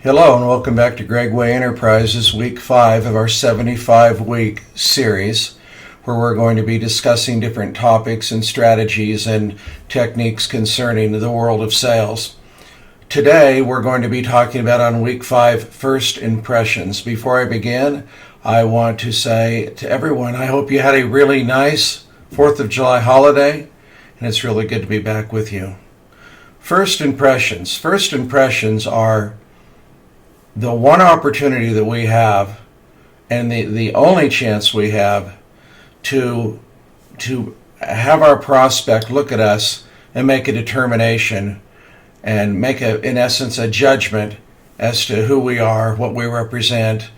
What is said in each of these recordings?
Hello and welcome back to Greg Way Enterprises, week 5 of our 75-week series, where we're going to be discussing different topics and strategies and techniques concerning the world of sales. Today we're going to be talking about on week 5, first impressions. Before I begin, I want to say to everyone, I hope you had a really nice 4th of July holiday, and it's really good to be back with you. First impressions. First impressions are the one opportunity that we have, and the only chance we have to have our prospect look at us and make a determination and make in essence a judgment as to who we are, what we represent,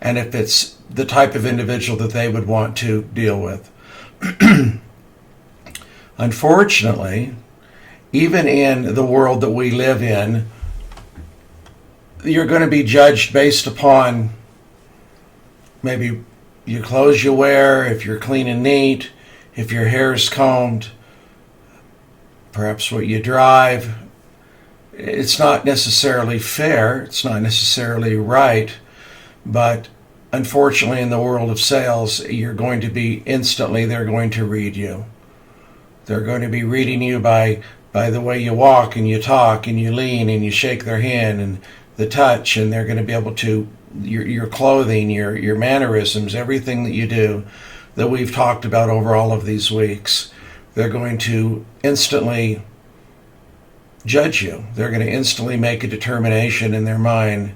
and if it's the type of individual that they would want to deal with. Unfortunately, even in the world that we live in, you're going to be judged based upon maybe your clothes you wear, if you're clean and neat, if your hair is combed, perhaps what you drive. It's not necessarily fair, it's not necessarily right, but unfortunately in the world of sales, you're going to be instantly, they're going to read you. They're going to be reading you by the way you walk and you talk and you lean and you shake their hand and the touch, and they're going to be able to, your clothing, your mannerisms, everything that you do that we've talked about over all of these weeks. They're going to instantly judge you. They're going to instantly make a determination in their mind.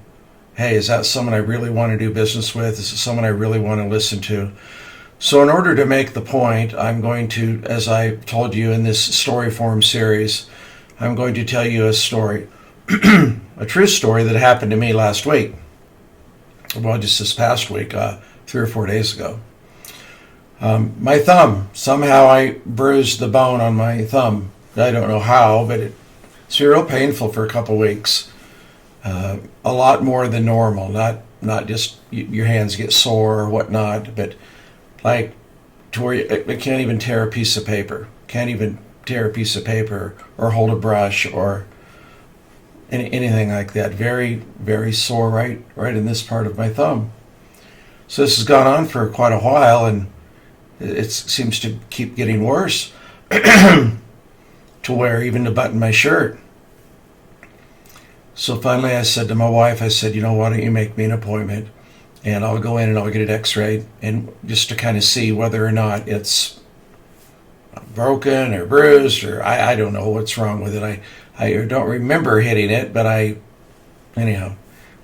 Hey, is that someone I really want to do business with? Is it someone I really want to listen to? So in order to make the point, I'm going to, as I told you in this story form series, I'm going to tell you a story. A true story that happened to me last week. Well, just this past week, 3 or 4 days ago. My thumb, somehow I bruised the bone on my thumb. I don't know how, but it's real painful for a couple weeks. A lot more than normal, not just your hands get sore or whatnot, but like to where I can't even tear a piece of paper. Can't even tear a piece of paper or hold a brush or anything like that. Very, very sore right in this part of my thumb. So this has gone on for quite a while, and it seems to keep getting worse to where even to button my shirt. So finally I said to my wife, I said, why don't you make me an appointment and I'll go in and I'll get it x-rayed, and just to kind of see whether or not it's broken or bruised, or I don't know what's wrong with it. I don't remember hitting it, but anyhow,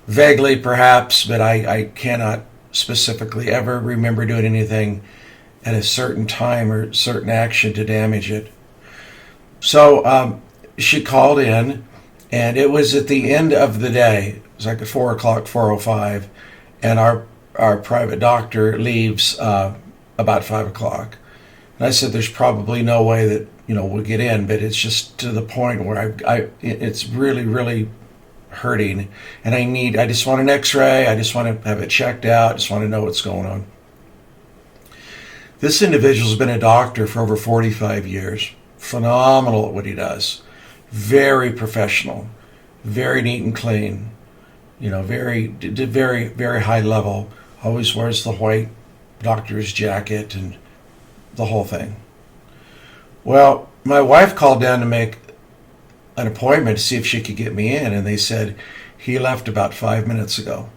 vaguely perhaps, but I cannot specifically ever remember doing anything at a certain time or certain action to damage it. So she called in, and it was at the end of the day. It was like at 4 o'clock, 4:05, and our private doctor leaves about 5 o'clock. And I said, there's probably no way that we'll get in, but it's just to the point where it's really, really hurting, and I just want an x-ray. I just want to have it checked out. I just want to know what's going on. This individual's been a doctor for over 45 years. Phenomenal at what he does. Very professional. Very neat and clean. Very, very high level. Always wears the white doctor's jacket and the whole thing. Well, my wife called down to make an appointment to see if she could get me in, and they said he left about 5 minutes ago.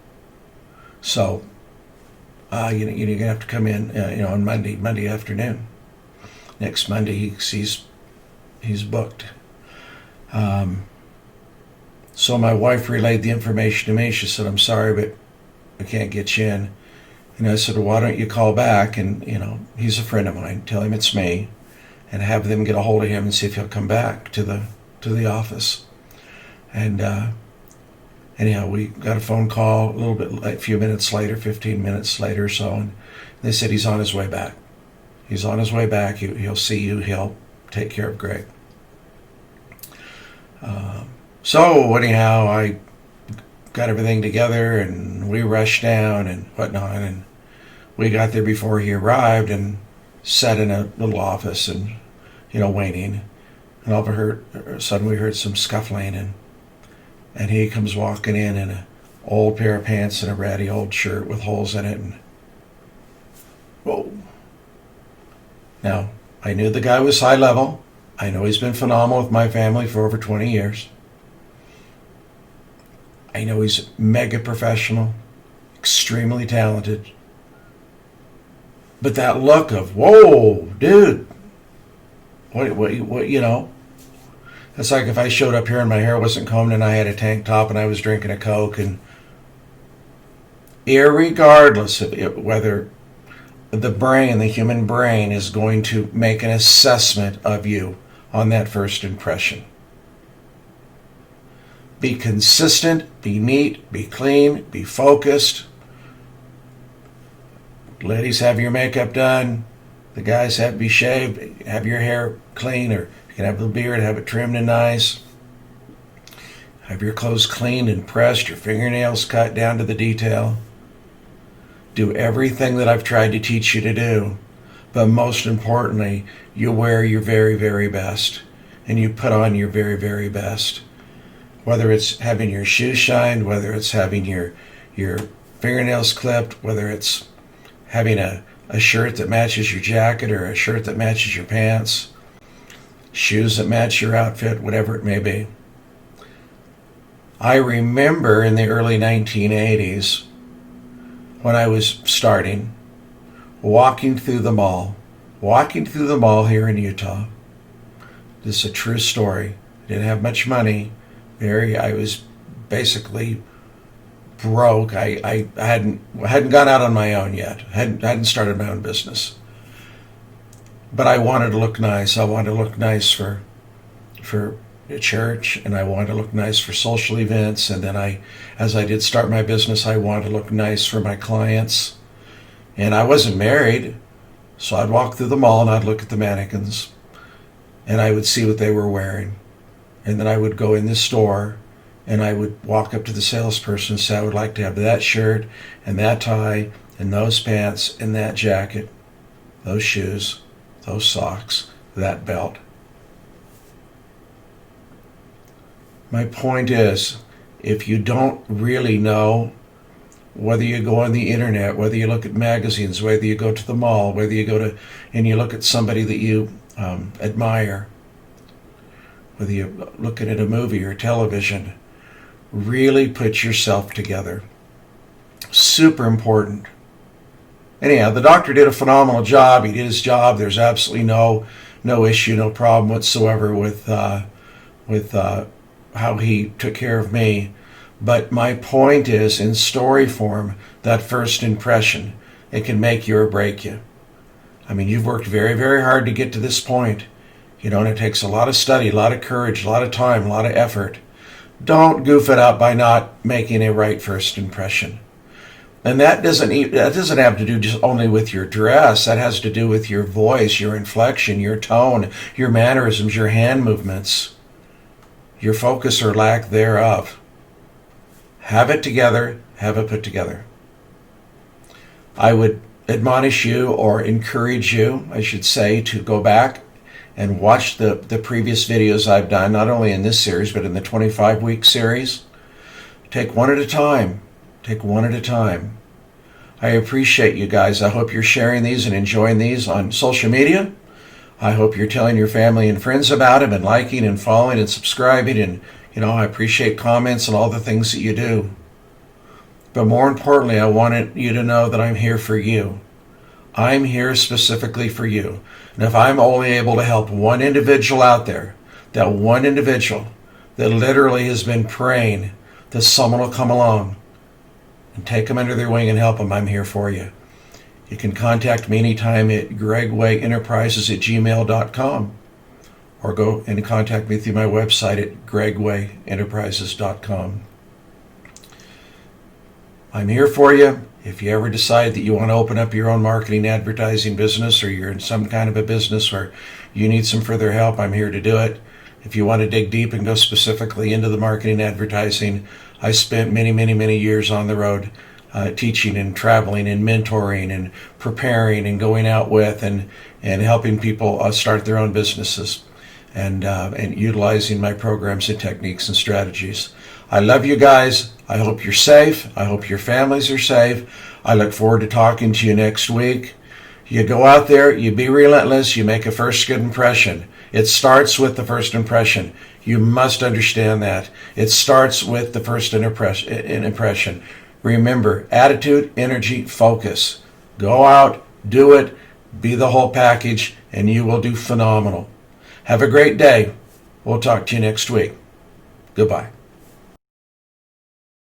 So, you're going to have to come in, on Monday afternoon. Next Monday, he's booked. So my wife relayed the information to me. She said, I'm sorry, but I can't get you in. And I said, well, why don't you call back? And, he's a friend of mine. Tell him it's me, and have them get a hold of him and see if he'll come back to the office. And anyhow, we got a phone call a few minutes later, 15 minutes later or so, and they said he's on his way back. He's on his way back. He'll see you. He'll take care of Greg. So anyhow, I got everything together, and we rushed down and whatnot, and we got there before he arrived and sat in a little office and, waiting. And all of a sudden we heard some scuffling, and he comes walking in a old pair of pants and a ratty old shirt with holes in it. And whoa. Now, I knew the guy was high level. I know he's been phenomenal with my family for over 20 years. I know he's mega professional, extremely talented. But that look of, whoa, dude, what, you know? It's like if I showed up here and my hair wasn't combed and I had a tank top and I was drinking a Coke, and irregardless of it, whether the human brain is going to make an assessment of you on that first impression. Be consistent, be neat, be clean, be focused. Ladies, have your makeup done. The guys have to be shaved, have your hair clean, or you can have the beard, have it trimmed and nice. Have your clothes cleaned and pressed, your fingernails cut down to the detail. Do everything that I've tried to teach you to do. But most importantly, you wear your very, very best. And you put on your very, very best. Whether it's having your shoes shined, whether it's having your fingernails clipped, whether it's having a shirt that matches your jacket or a shirt that matches your pants, shoes that match your outfit, whatever it may be. I remember in the early 1980s, when I was starting, walking through the mall here in Utah. This is a true story. I didn't have much money. I was basically broke. I hadn't gone out on my own yet. I hadn't started my own business. But I wanted to look nice. I wanted to look nice for a church, and I wanted to look nice for social events. And then as I did start my business, I wanted to look nice for my clients. And I wasn't married, so I'd walk through the mall and I'd look at the mannequins and I would see what they were wearing. And then I would go in the store and I would walk up to the salesperson and say, I would like to have that shirt and that tie and those pants and that jacket, those shoes, those socks, that belt. My point is, if you don't really know, whether you go on the internet, whether you look at magazines, whether you go to the mall, whether you go to and you look at somebody that you admire, whether you're looking at a movie or television, really put yourself together. Super important. Anyhow, the doctor did a phenomenal job. He did his job. There's absolutely no issue, no problem whatsoever with how he took care of me. But my point is, in story form, that first impression, it can make you or break you. I mean, you've worked very, very hard to get to this point. You know, and it takes a lot of study, a lot of courage, a lot of time, a lot of effort. Don't goof it up by not making a right first impression. And that doesn't have to do just only with your dress. That has to do with your voice, your inflection, your tone, your mannerisms, your hand movements, your focus or lack thereof. Have it together, have it put together. I would admonish you, or encourage you, I should say, to go back and watch the previous videos I've done, not only in this series, but in the 25-week series. Take one at a time. Take one at a time. I appreciate you guys. I hope you're sharing these and enjoying these on social media. I hope you're telling your family and friends about them and liking and following and subscribing. And, you know, I appreciate comments and all the things that you do. But more importantly, I wanted you to know that I'm here for you. I'm here specifically for you. And if I'm only able to help one individual out there, that one individual that literally has been praying that someone will come along and take them under their wing and help them, I'm here for you. You can contact me anytime at gregwayenterprises@gmail.com, or go and contact me through my website at gregwayenterprises.com. I'm here for you. If you ever decide that you want to open up your own marketing advertising business, or you're in some kind of a business where you need some further help, I'm here to do it. If you want to dig deep and go specifically into the marketing advertising, I spent many, many, many years on the road teaching and traveling and mentoring and preparing and going out with and helping people start their own businesses and utilizing my programs and techniques and strategies. I love you guys. I hope you're safe. I hope your families are safe. I look forward to talking to you next week. You go out there, you be relentless, you make a first good impression. It starts with the first impression. You must understand that. It starts with the first impression. Remember, attitude, energy, focus. Go out, do it, be the whole package, and you will do phenomenal. Have a great day. We'll talk to you next week. Goodbye.